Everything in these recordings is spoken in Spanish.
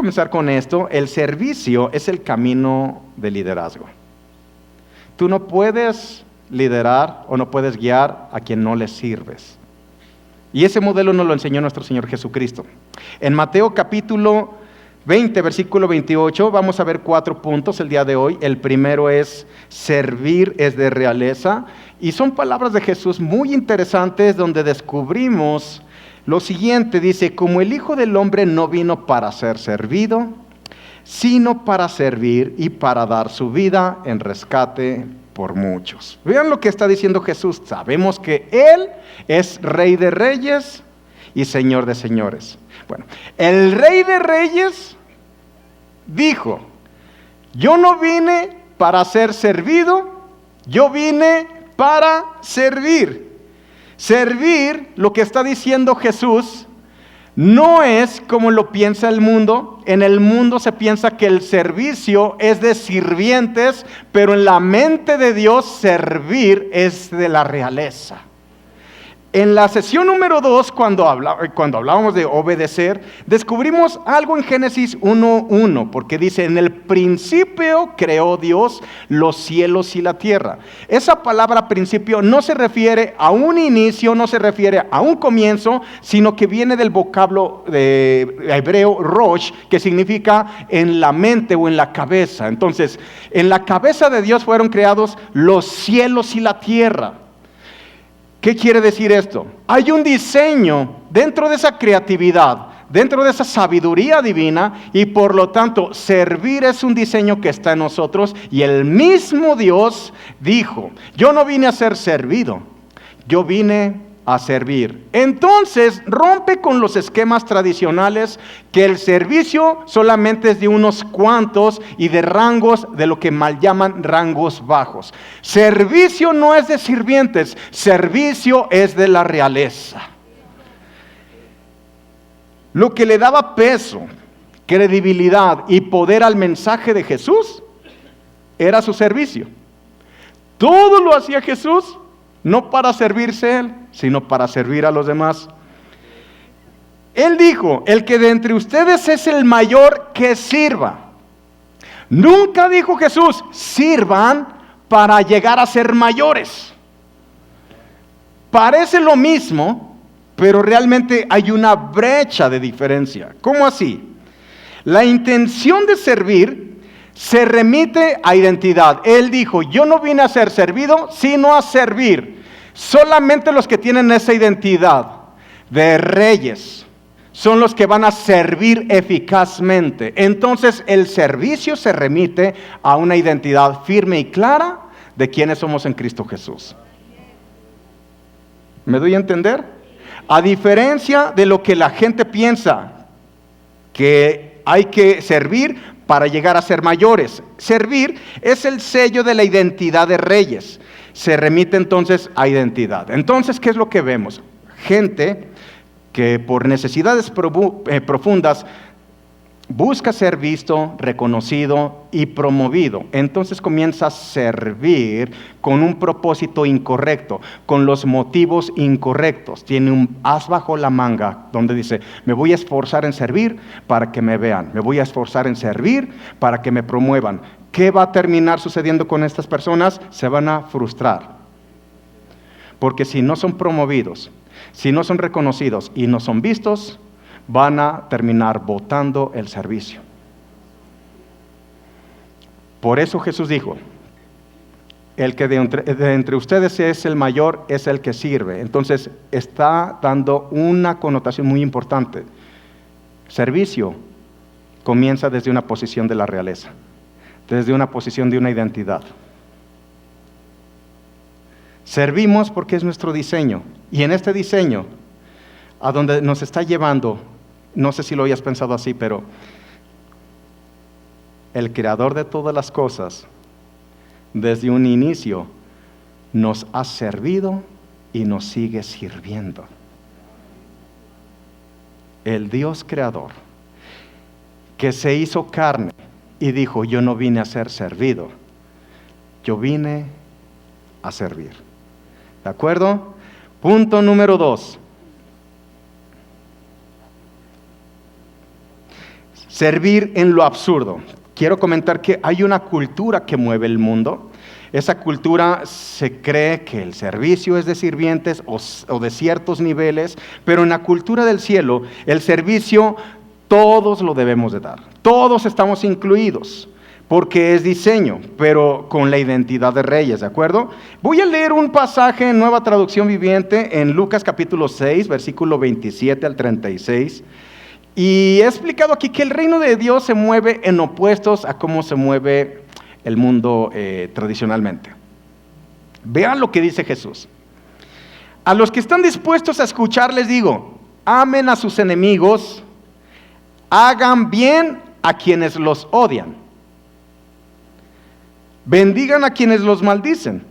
comenzar con esto. El servicio es el camino de liderazgo. Tú no puedes liderar o no puedes guiar a quien no le sirves. Y ese modelo nos lo enseñó nuestro Señor Jesucristo. En Mateo capítulo 20, versículo 28, vamos a ver 4 puntos el día de hoy. El primero es: servir es de realeza. Y son palabras de Jesús muy interesantes donde descubrimos lo siguiente. Dice: como el Hijo del Hombre no vino para ser servido, sino para servir y para dar su vida en rescate por muchos. Vean lo que está diciendo Jesús. Sabemos que Él es Rey de Reyes y Señor de Señores. Bueno, el Rey de Reyes dijo: yo no vine para ser servido, yo vine para servir. Servir, lo que está diciendo Jesús, no es como lo piensa el mundo. En el mundo se piensa que el servicio es de sirvientes, pero en la mente de Dios servir es de la realeza. En la sesión número 2, cuando hablábamos de obedecer, descubrimos algo en Génesis 1:1, porque dice: en el principio creó Dios los cielos y la tierra. Esa palabra principio no se refiere a un inicio, no se refiere a un comienzo, sino que viene del vocablo de hebreo rosh, que significa en la mente o en la cabeza. Entonces, en la cabeza de Dios fueron creados los cielos y la tierra. ¿Qué quiere decir esto? Hay un diseño dentro de esa creatividad, dentro de esa sabiduría divina, y por lo tanto servir es un diseño que está en nosotros. Y el mismo Dios dijo: yo no vine a ser servido, yo vine a servir. Entonces rompe con los esquemas tradicionales que el servicio solamente es de unos cuantos y de rangos, de lo que mal llaman rangos bajos. Servicio no es de sirvientes, servicio es de la realeza. Lo que le daba peso, credibilidad y poder al mensaje de Jesús era su servicio. Todo lo hacía Jesús no para servirse Él, sino para servir a los demás. Él dijo: el que de entre ustedes es el mayor, que sirva. Nunca dijo Jesús: sirvan para llegar a ser mayores. Parece lo mismo, pero realmente hay una brecha de diferencia. ¿Cómo así? La intención de servir se remite a identidad. Él dijo: yo no vine a ser servido, sino a servir. Solamente los que tienen esa identidad de reyes son los que van a servir eficazmente. Entonces el servicio se remite a una identidad firme y clara de quiénes somos en Cristo Jesús. ¿Me doy a entender? A diferencia de lo que la gente piensa, que hay que servir para llegar a ser mayores. Servir es el sello de la identidad de reyes. Se remite entonces a identidad. Entonces, ¿qué es lo que vemos? Gente que por necesidades profundas busca ser visto, reconocido y promovido. Entonces comienza a servir con un propósito incorrecto, con los motivos incorrectos. Tiene un as bajo la manga donde dice: me voy a esforzar en servir para que me vean, me voy a esforzar en servir para que me promuevan. ¿Qué va a terminar sucediendo con estas personas? Se van a frustrar. Porque si no son promovidos, si no son reconocidos y no son vistos, van a terminar botando el servicio. Por eso Jesús dijo: el que de entre ustedes es el mayor es el que sirve. Entonces está dando una connotación muy importante. Servicio comienza desde una posición de la realeza, desde una posición de una identidad. Servimos porque es nuestro diseño, y en este diseño, a donde nos está llevando, no sé si lo hayas pensado así, pero el creador de todas las cosas, desde un inicio, nos ha servido y nos sigue sirviendo. El Dios creador, que se hizo carne y dijo: yo no vine a ser servido, yo vine a servir. ¿De acuerdo? Punto número 2. servir en lo absurdo. Quiero comentar que hay una cultura que mueve el mundo. Esa cultura se cree que el servicio es de sirvientes o de ciertos niveles, pero en la cultura del cielo, el servicio todos lo debemos de dar. Todos estamos incluidos, porque es diseño, pero con la identidad de reyes, ¿de acuerdo? Voy a leer un pasaje en Nueva Traducción Viviente en Lucas capítulo 6, versículo 27 al 36. Y he explicado aquí que el reino de Dios se mueve en opuestos a cómo se mueve el mundo tradicionalmente. Vean lo que dice Jesús. A los que están dispuestos a escuchar les digo, amen a sus enemigos, hagan bien a quienes los odian, bendigan a quienes los maldicen,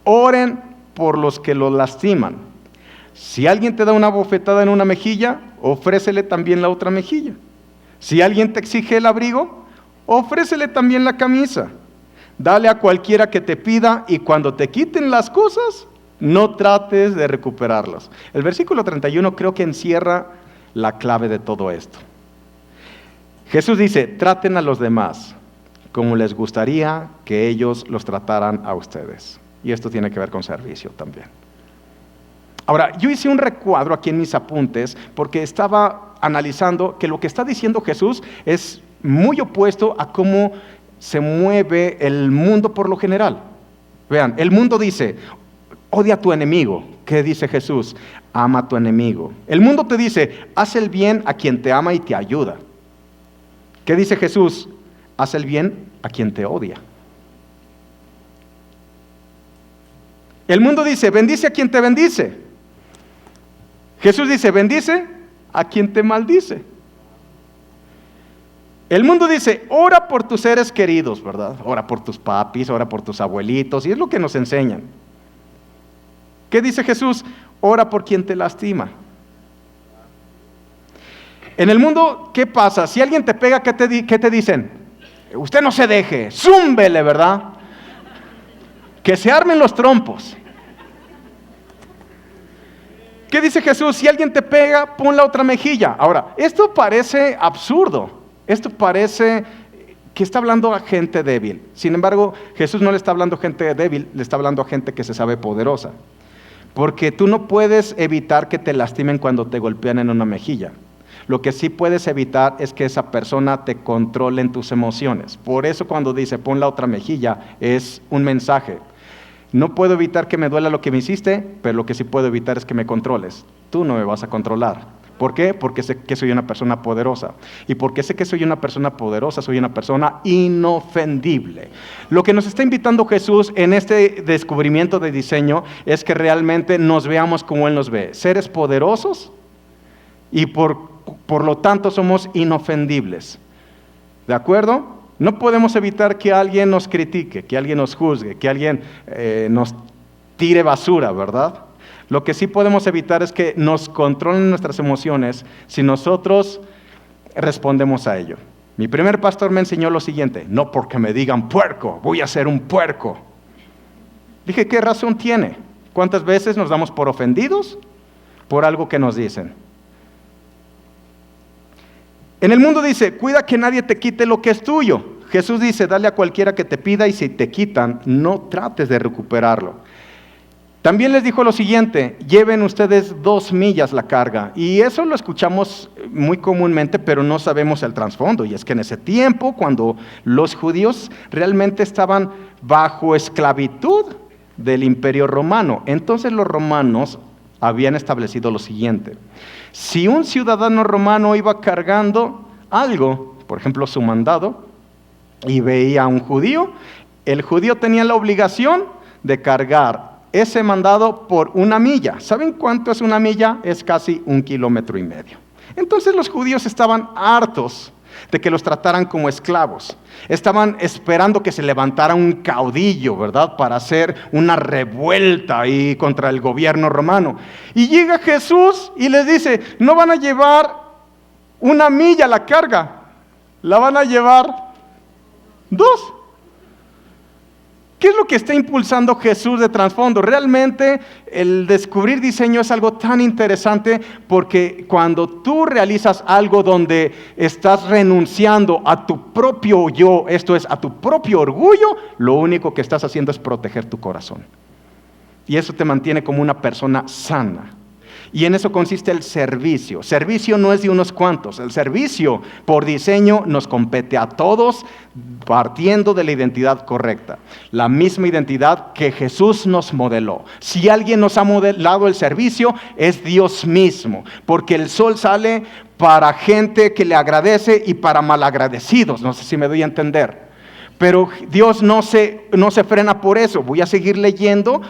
oren por los que los lastiman. Si alguien te da una bofetada en una mejilla, ofrécele también la otra mejilla. Si alguien te exige el abrigo, ofrécele también la camisa. Dale a cualquiera que te pida y cuando te quiten las cosas, no trates de recuperarlas. El versículo 31 creo que encierra la clave de todo esto. Jesús dice, traten a los demás como les gustaría que ellos los trataran a ustedes. Y esto tiene que ver con servicio también. Ahora, yo hice un recuadro aquí en mis apuntes porque estaba analizando que lo que está diciendo Jesús es muy opuesto a cómo se mueve el mundo por lo general. Vean, el mundo dice, odia a tu enemigo. ¿Qué dice Jesús? Ama a tu enemigo. El mundo te dice, haz el bien a quien te ama y te ayuda. ¿Qué dice Jesús? Haz el bien a quien te odia. El mundo dice, bendice a quien te bendice. Jesús dice, bendice a quien te maldice. El mundo dice, ora por tus seres queridos, ¿verdad? Ora por tus papis, ora por tus abuelitos, y es lo que nos enseñan. ¿Qué dice Jesús? Ora por quien te lastima. En el mundo, ¿qué pasa? Si alguien te pega, ¿qué te dicen? Usted no se deje, zúmbele, ¿verdad? Que se armen los trompos. ¿Qué dice Jesús? Si alguien te pega, pon la otra mejilla. Ahora, esto parece absurdo. Esto parece que está hablando a gente débil. Sin embargo, Jesús no le está hablando a gente débil, le está hablando a gente que se sabe poderosa. Porque tú no puedes evitar que te lastimen cuando te golpean en una mejilla. Lo que sí puedes evitar es que esa persona te controle en tus emociones. Por eso cuando dice pon la otra mejilla, es un mensaje. No puedo evitar que me duela lo que me hiciste, pero lo que sí puedo evitar es que me controles. Tú no me vas a controlar. ¿Por qué? Porque sé que soy una persona poderosa. Y porque sé que soy una persona poderosa, soy una persona inofendible. Lo que nos está invitando Jesús en este descubrimiento de diseño es que realmente nos veamos como Él nos ve. Seres poderosos y por lo tanto somos inofendibles. ¿De acuerdo? No podemos evitar que alguien nos critique, que alguien nos juzgue, que alguien nos tire basura, ¿verdad? Lo que sí podemos evitar es que nos controlen nuestras emociones si nosotros respondemos a ello. Mi primer pastor me enseñó lo siguiente: no porque me digan puerco, voy a ser un puerco. Dije, ¿qué razón tiene? ¿Cuántas veces nos damos por ofendidos por algo que nos dicen? En el mundo dice, cuida que nadie te quite lo que es tuyo. Jesús dice, dale a cualquiera que te pida y si te quitan, no trates de recuperarlo. También les dijo lo siguiente, lleven ustedes 2 millas la carga. Y eso lo escuchamos muy comúnmente, pero no sabemos el trasfondo. Y es que en ese tiempo, cuando los judíos realmente estaban bajo esclavitud del Imperio Romano, entonces los romanos habían establecido lo siguiente. Si un ciudadano romano iba cargando algo, por ejemplo su mandado, y veía a un judío, el judío tenía la obligación de cargar ese mandado por 1 milla. ¿Saben cuánto es 1 milla? Es casi 1,5 kilómetros. Entonces los judíos estaban hartos de que los trataran como esclavos. Estaban esperando que se levantara un caudillo, ¿verdad? Para hacer una revuelta ahí contra el gobierno romano. Y llega Jesús y les dice, no van a llevar 1 milla la carga, la van a llevar 2. ¿Qué es lo que está impulsando Jesús de trasfondo? Realmente el descubrir diseño es algo tan interesante porque cuando tú realizas algo donde estás renunciando a tu propio yo, esto es, a tu propio orgullo, lo único que estás haciendo es proteger tu corazón. Y eso te mantiene como una persona sana. Y en eso consiste el servicio. Servicio no es de unos cuantos. El servicio por diseño nos compete a todos partiendo de la identidad correcta. La misma identidad que Jesús nos modeló. Si alguien nos ha modelado el servicio, es Dios mismo. Porque el sol sale para gente que le agradece y para malagradecidos. No sé si me doy a entender. Pero Dios no se frena por eso. Voy a seguir leyendo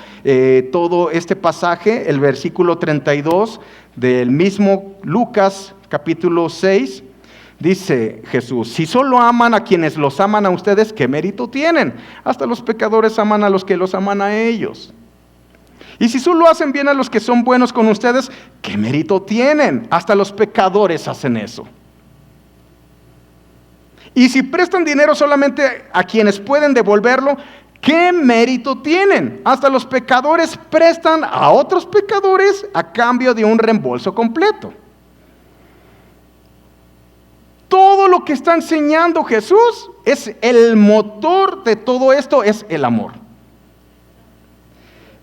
todo este pasaje, el versículo 32 del mismo Lucas capítulo 6. Dice Jesús: si solo aman a quienes los aman a ustedes, ¿qué mérito tienen? Hasta los pecadores aman a los que los aman a ellos. Y si solo hacen bien a los que son buenos con ustedes, ¿qué mérito tienen? Hasta los pecadores hacen eso. Y si prestan dinero solamente a quienes pueden devolverlo, ¿qué mérito tienen? Hasta los pecadores prestan a otros pecadores a cambio de un reembolso completo. Todo lo que está enseñando Jesús es el motor de todo esto, es el amor.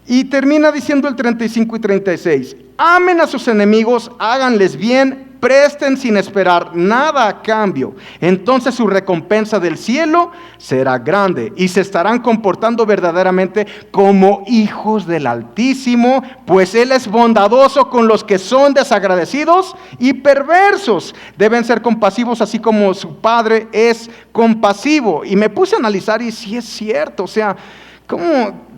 Y termina diciendo el 35 y 36, amen a sus enemigos, háganles bien, presten sin esperar nada a cambio. Entonces su recompensa del cielo será grande y se estarán comportando verdaderamente como hijos del Altísimo, pues Él es bondadoso con los que son desagradecidos y perversos. Deben ser compasivos así como su Padre es compasivo. Y me puse a analizar y sí es cierto, o sea, ¿cómo?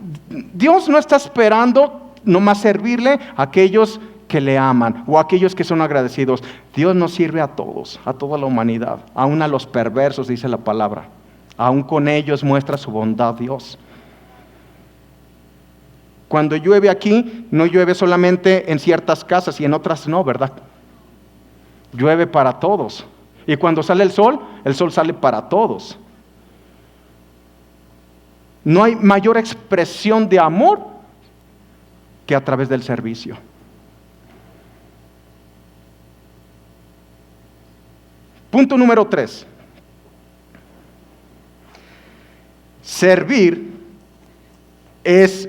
Dios no está esperando nomás servirle a aquellos que le aman o a aquellos que son agradecidos. Dios nos sirve a todos, a toda la humanidad, aún a los perversos, dice la palabra. Aún con ellos muestra su bondad Dios. Cuando llueve aquí, no llueve solamente en ciertas casas y en otras no, ¿verdad? Llueve para todos. Y cuando sale el sol sale para todos. No hay mayor expresión de amor que a través del servicio. Punto número 3. Servir es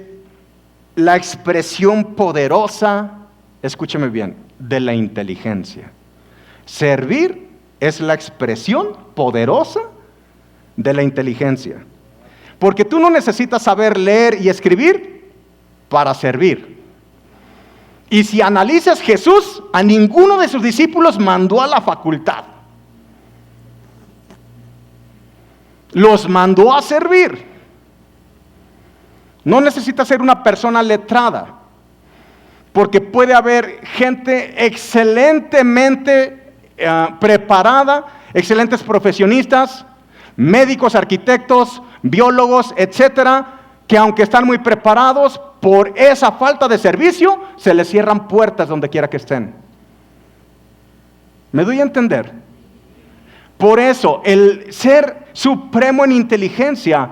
la expresión poderosa, escúcheme bien, de la inteligencia. Servir es la expresión poderosa de la inteligencia. Porque tú no necesitas saber leer y escribir para servir. Y si analizas, Jesús a ninguno de sus discípulos mandó a la facultad. Los mandó a servir. No necesitas ser una persona letrada, porque puede haber gente excelentemente preparada, excelentes profesionistas, médicos, arquitectos, biólogos, etcétera, que aunque están muy preparados, por esa falta de servicio, se les cierran puertas donde quiera que estén. ¿Me doy a entender? Por eso, el ser supremo en inteligencia,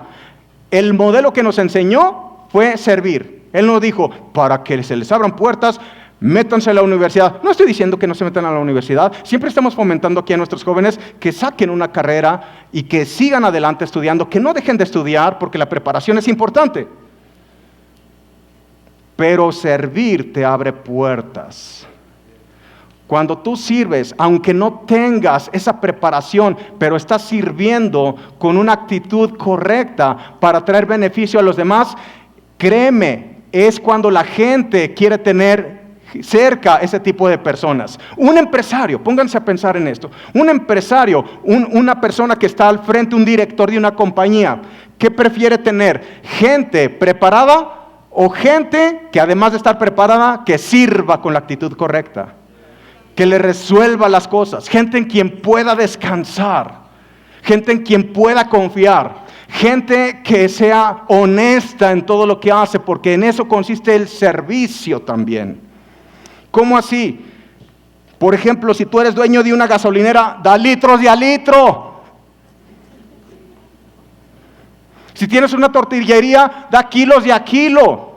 el modelo que nos enseñó fue servir. Él nos dijo, para que se les abran puertas, métanse a la universidad. No estoy diciendo que no se metan a la universidad. Siempre estamos fomentando aquí a nuestros jóvenes que saquen una carrera y que sigan adelante estudiando, que no dejen de estudiar porque la preparación es importante. Pero servir te abre puertas. Cuando tú sirves, aunque no tengas esa preparación, pero estás sirviendo con una actitud correcta para traer beneficio a los demás, créeme, es cuando la gente quiere tener cerca ese tipo de personas. Un empresario, pónganse a pensar en esto, un empresario, una persona que está al frente, un director de una compañía, ¿qué prefiere tener? ¿Gente preparada o gente que además de estar preparada, que sirva con la actitud correcta? Que le resuelva las cosas, gente en quien pueda descansar, gente en quien pueda confiar, gente que sea honesta en todo lo que hace, porque en eso consiste el servicio también. ¿Cómo así? Por ejemplo, si tú eres dueño de una gasolinera, da litros de a litro. Si tienes una tortillería, da kilos de a kilo.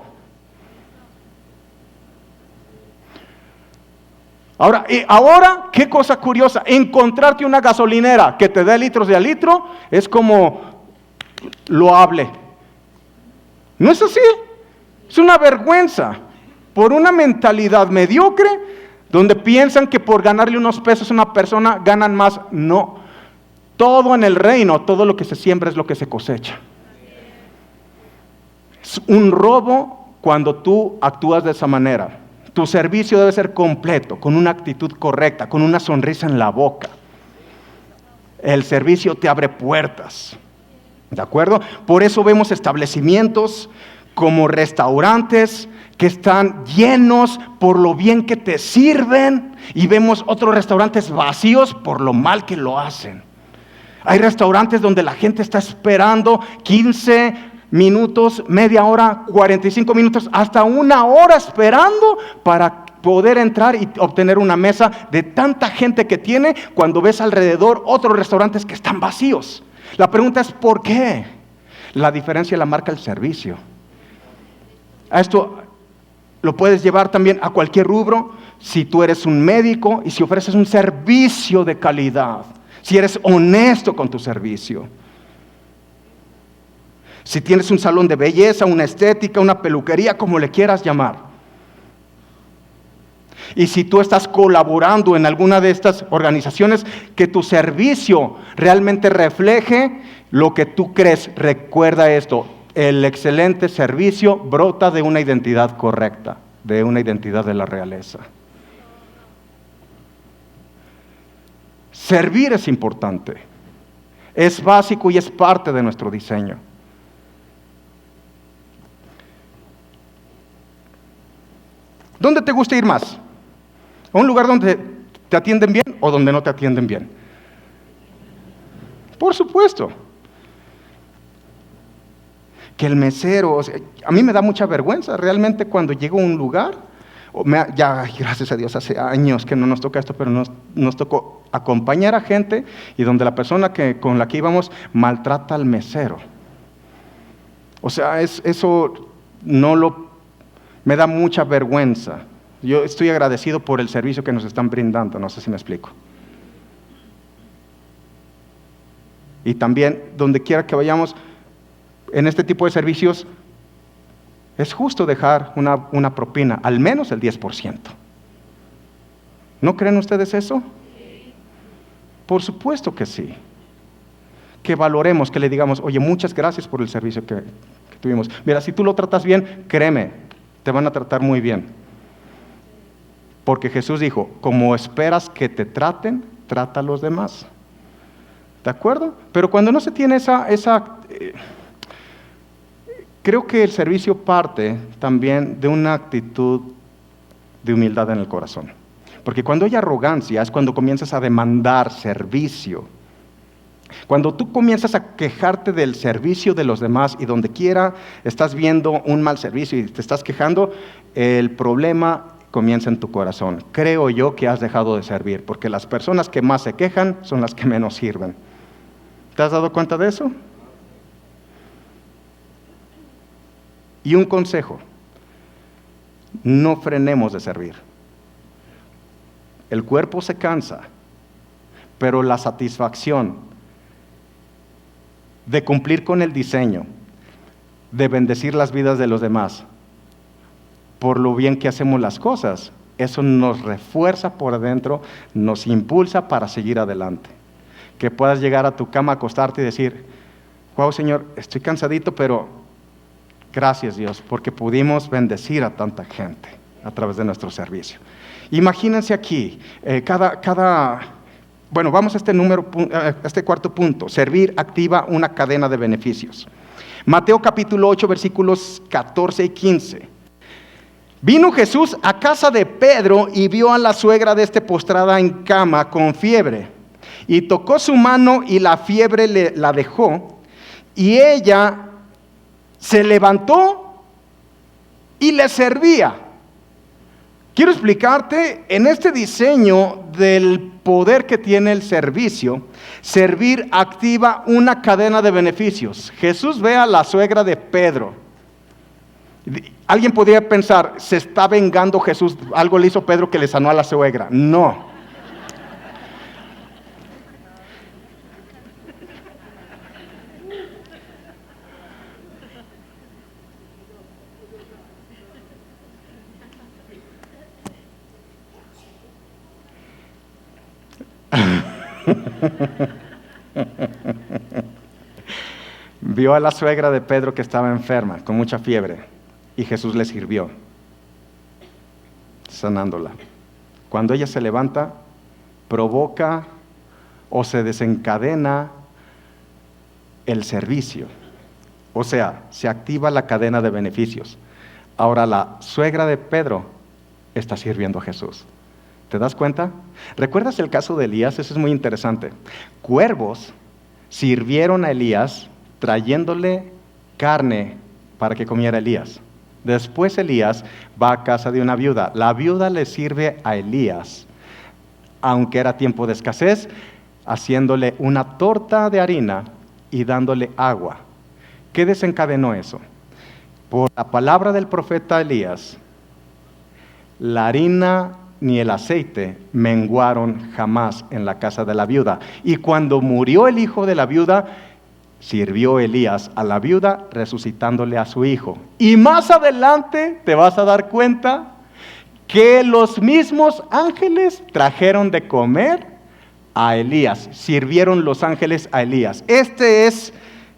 Ahora, qué cosa curiosa, encontrarte una gasolinera que te dé litros de a litro es como loable. ¿No es así? Es una vergüenza por una mentalidad mediocre donde piensan que por ganarle unos pesos a una persona ganan más. No, todo en el reino, todo lo que se siembra es lo que se cosecha. Es un robo cuando tú actúas de esa manera. Tu servicio debe ser completo, con una actitud correcta, con una sonrisa en la boca. El servicio te abre puertas. ¿De acuerdo? Por eso vemos establecimientos como restaurantes que están llenos por lo bien que te sirven, y vemos otros restaurantes vacíos por lo mal que lo hacen. Hay restaurantes donde la gente está esperando 15 minutos, media hora, 45 minutos, hasta una hora esperando para poder entrar y obtener una mesa de tanta gente que tiene, cuando ves alrededor otros restaurantes que están vacíos. La pregunta es ¿por qué? La diferencia la marca el servicio. A esto lo puedes llevar también a cualquier rubro. Si tú eres un médico y si ofreces un servicio de calidad, si eres honesto con tu servicio, si tienes un salón de belleza, una estética, una peluquería, como le quieras llamar, y si tú estás colaborando en alguna de estas organizaciones, que tu servicio realmente refleje lo que tú crees. Recuerda esto: el excelente servicio brota de una identidad correcta, de una identidad de la realeza. Servir es importante, es básico y es parte de nuestro diseño. ¿Dónde te gusta ir más? ¿A un lugar donde te atienden bien o donde no te atienden bien? Por supuesto. Que el mesero, a mí me da mucha vergüenza realmente cuando llego a un lugar, gracias a Dios, hace años que no nos toca esto, pero nos tocó acompañar a gente y donde la persona con la que íbamos maltrata al mesero. O sea, eso me da mucha vergüenza. Yo estoy agradecido por el servicio que nos están brindando, no sé si me explico. Y también, donde quiera que vayamos, en este tipo de servicios, es justo dejar una propina, al menos el 10%. ¿No creen ustedes eso? Por supuesto que sí. Que valoremos, que le digamos, oye, muchas gracias por el servicio que tuvimos. Mira, si tú lo tratas bien, créeme, te van a tratar muy bien. Porque Jesús dijo, como esperas que te traten, trata a los demás. ¿De acuerdo? Pero cuando no se tiene creo que el servicio parte también de una actitud de humildad en el corazón. Porque cuando hay arrogancia es cuando comienzas a demandar servicio. Cuando tú comienzas a quejarte del servicio de los demás y donde quiera estás viendo un mal servicio y te estás quejando, el problema comienza en tu corazón. Creo yo que has dejado de servir, porque las personas que más se quejan son las que menos sirven. ¿Te has dado cuenta de eso? Y un consejo: no frenemos de servir. El cuerpo se cansa, pero la satisfacción de cumplir con el diseño, de bendecir las vidas de los demás, por lo bien que hacemos las cosas, eso nos refuerza por adentro, nos impulsa para seguir adelante. Que puedas llegar a tu cama, acostarte y decir, wow, Señor, estoy cansadito, pero gracias, Dios, porque pudimos bendecir a tanta gente a través de nuestro servicio. Imagínense aquí, vamos a este cuarto punto: servir activa una cadena de beneficios. Mateo capítulo 8, versículos 14 y 15. Vino Jesús a casa de Pedro y vio a la suegra de este postrada en cama con fiebre. Y tocó su mano y la fiebre la dejó. Y ella se levantó y le servía. Quiero explicarte, en este diseño del poder que tiene el servicio, servir activa una cadena de beneficios. Jesús ve a la suegra de Pedro. Alguien podría pensar, se está vengando Jesús, algo le hizo Pedro que le sanó a la suegra. No. Vio a la suegra de Pedro que estaba enferma, con mucha fiebre, y Jesús le sirvió, sanándola. Cuando ella se levanta, provoca o se desencadena el servicio. O sea, se activa la cadena de beneficios. Ahora la suegra de Pedro está sirviendo a Jesús. ¿Te das cuenta? ¿Recuerdas el caso de Elías? Eso es muy interesante. Cuervos sirvieron a Elías trayéndole carne para que comiera Elías. Después Elías va a casa de una viuda. La viuda le sirve a Elías, aunque era tiempo de escasez, haciéndole una torta de harina y dándole agua. ¿Qué desencadenó eso? Por la palabra del profeta Elías, la harina ni el aceite menguaron jamás en la casa de la viuda. Y cuando murió el hijo de la viuda, sirvió Elías a la viuda resucitándole a su hijo. Y más adelante te vas a dar cuenta que los mismos ángeles trajeron de comer a Elías. Sirvieron los ángeles a Elías. Este es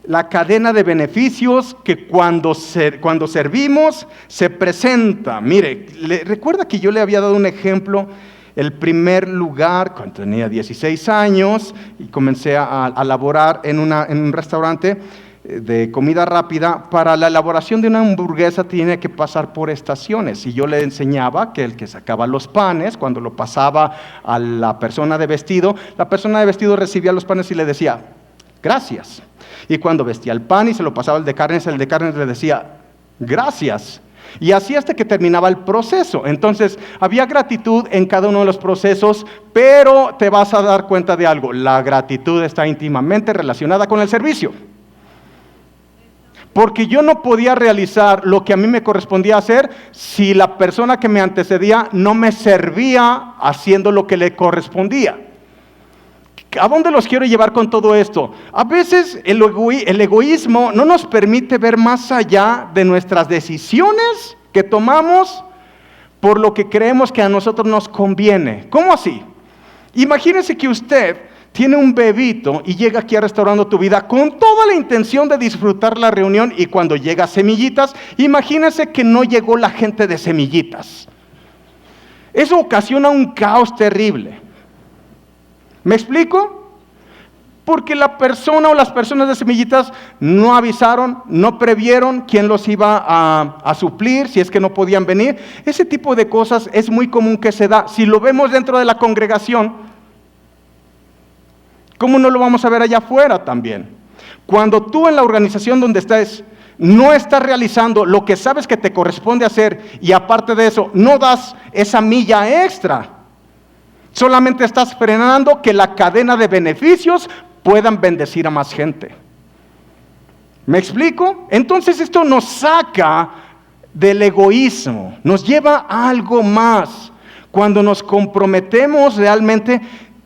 la cadena de beneficios que cuando servimos se presenta. Mire, recuerda que yo le había dado un ejemplo. El primer lugar, cuando tenía 16 años y comencé a laborar en un restaurante de comida rápida. Para la elaboración de una hamburguesa tiene que pasar por estaciones, y yo le enseñaba que el que sacaba los panes, cuando lo pasaba a la persona de vestido, la persona de vestido recibía los panes y le decía, gracias. Y cuando vestía el pan y se lo pasaba al de carnes, el de carnes le decía, gracias. Y así hasta que terminaba el proceso. Entonces, había gratitud en cada uno de los procesos, pero te vas a dar cuenta de algo. La gratitud está íntimamente relacionada con el servicio. Porque yo no podía realizar lo que a mí me correspondía hacer si la persona que me antecedía no me servía haciendo lo que le correspondía. ¿A dónde los quiero llevar con todo esto? A veces el egoísmo no nos permite ver más allá de nuestras decisiones que tomamos por lo que creemos que a nosotros nos conviene. ¿Cómo así? Imagínese que usted tiene un bebito y llega aquí a Restaurando Tu Vida con toda la intención de disfrutar la reunión, y cuando llega Semillitas, imagínese que no llegó la gente de Semillitas. Eso ocasiona un caos terrible. ¿Me explico? Porque la persona o las personas de Semillitas no avisaron, no previeron quién los iba a suplir, si es que no podían venir. Ese tipo de cosas es muy común que se da. Si lo vemos dentro de la congregación, ¿cómo no lo vamos a ver allá afuera también? Cuando tú en la organización donde estás no estás realizando lo que sabes que te corresponde hacer, y aparte de eso no das esa milla extra, solamente estás frenando que la cadena de beneficios puedan bendecir a más gente. ¿Me explico? Entonces esto nos saca del egoísmo, nos lleva a algo más. Cuando nos comprometemos realmente,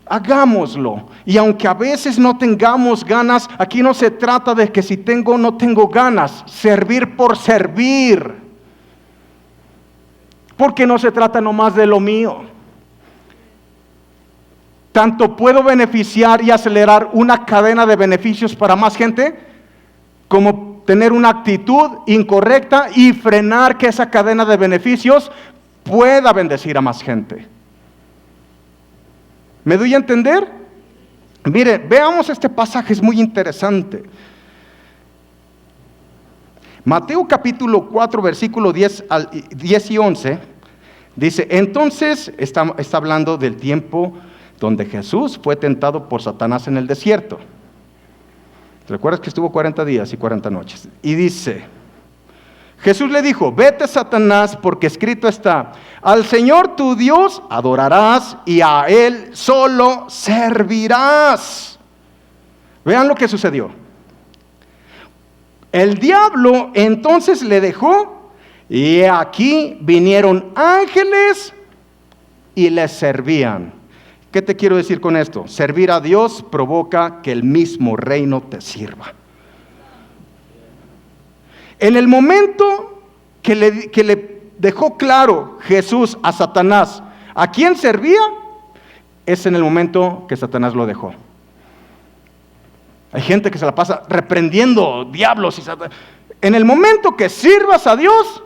hagámoslo. Y aunque a veces no tengamos ganas, aquí no se trata de que si tengo o no tengo ganas, servir por servir. Porque no se trata nomás de lo mío. Tanto puedo beneficiar y acelerar una cadena de beneficios para más gente, como tener una actitud incorrecta y frenar que esa cadena de beneficios pueda bendecir a más gente. ¿Me doy a entender? Mire, veamos este pasaje, es muy interesante. Mateo capítulo 4, versículo 10 y 11, dice, entonces está hablando del tiempo donde Jesús fue tentado por Satanás en el desierto. ¿Recuerdas que estuvo 40 días y 40 noches? Y dice, Jesús le dijo, vete Satanás, porque escrito está, al Señor tu Dios adorarás y a Él solo servirás. Vean lo que sucedió. El diablo entonces le dejó y aquí vinieron ángeles y le servían. ¿Qué te quiero decir con esto? Servir a Dios provoca que el mismo reino te sirva. En el momento que le dejó claro Jesús a Satanás a quién servía, es en el momento que Satanás lo dejó. Hay gente que se la pasa reprendiendo diablos y Satanás. En el momento que sirvas a Dios,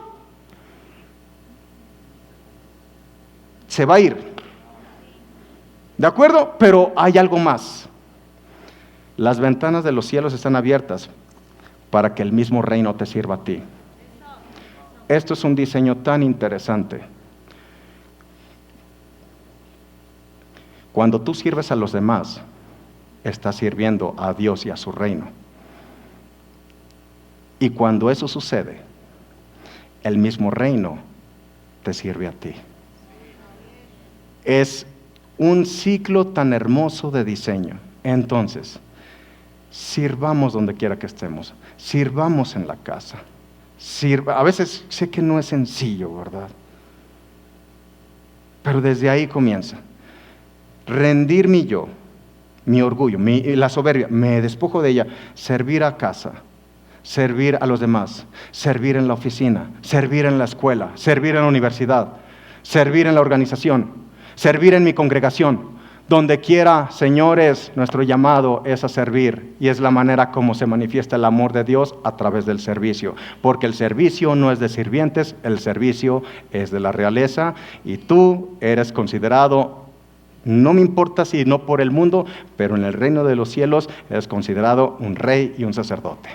se va a ir. ¿De acuerdo? Pero hay algo más. Las ventanas de los cielos están abiertas para que el mismo reino te sirva a ti. Esto es un diseño tan interesante. Cuando tú sirves a los demás, estás sirviendo a Dios y a su reino. Y cuando eso sucede, el mismo reino te sirve a ti. Es un ciclo tan hermoso de diseño. Entonces, sirvamos donde quiera que estemos. Sirvamos en la casa. A veces sé que no es sencillo, ¿verdad? Pero desde ahí comienza. Rendir mi yo, mi orgullo, la soberbia, me despojo de ella. Servir a casa, servir a los demás, servir en la oficina, servir en la escuela, servir en la universidad, servir en la organización, servir en mi congregación. Donde quiera, señores, nuestro llamado es a servir, y es la manera como se manifiesta el amor de Dios a través del servicio, porque el servicio no es de sirvientes, el servicio es de la realeza, y tú eres considerado, no me importa si no por el mundo, pero en el reino de los cielos eres considerado un rey y un sacerdote.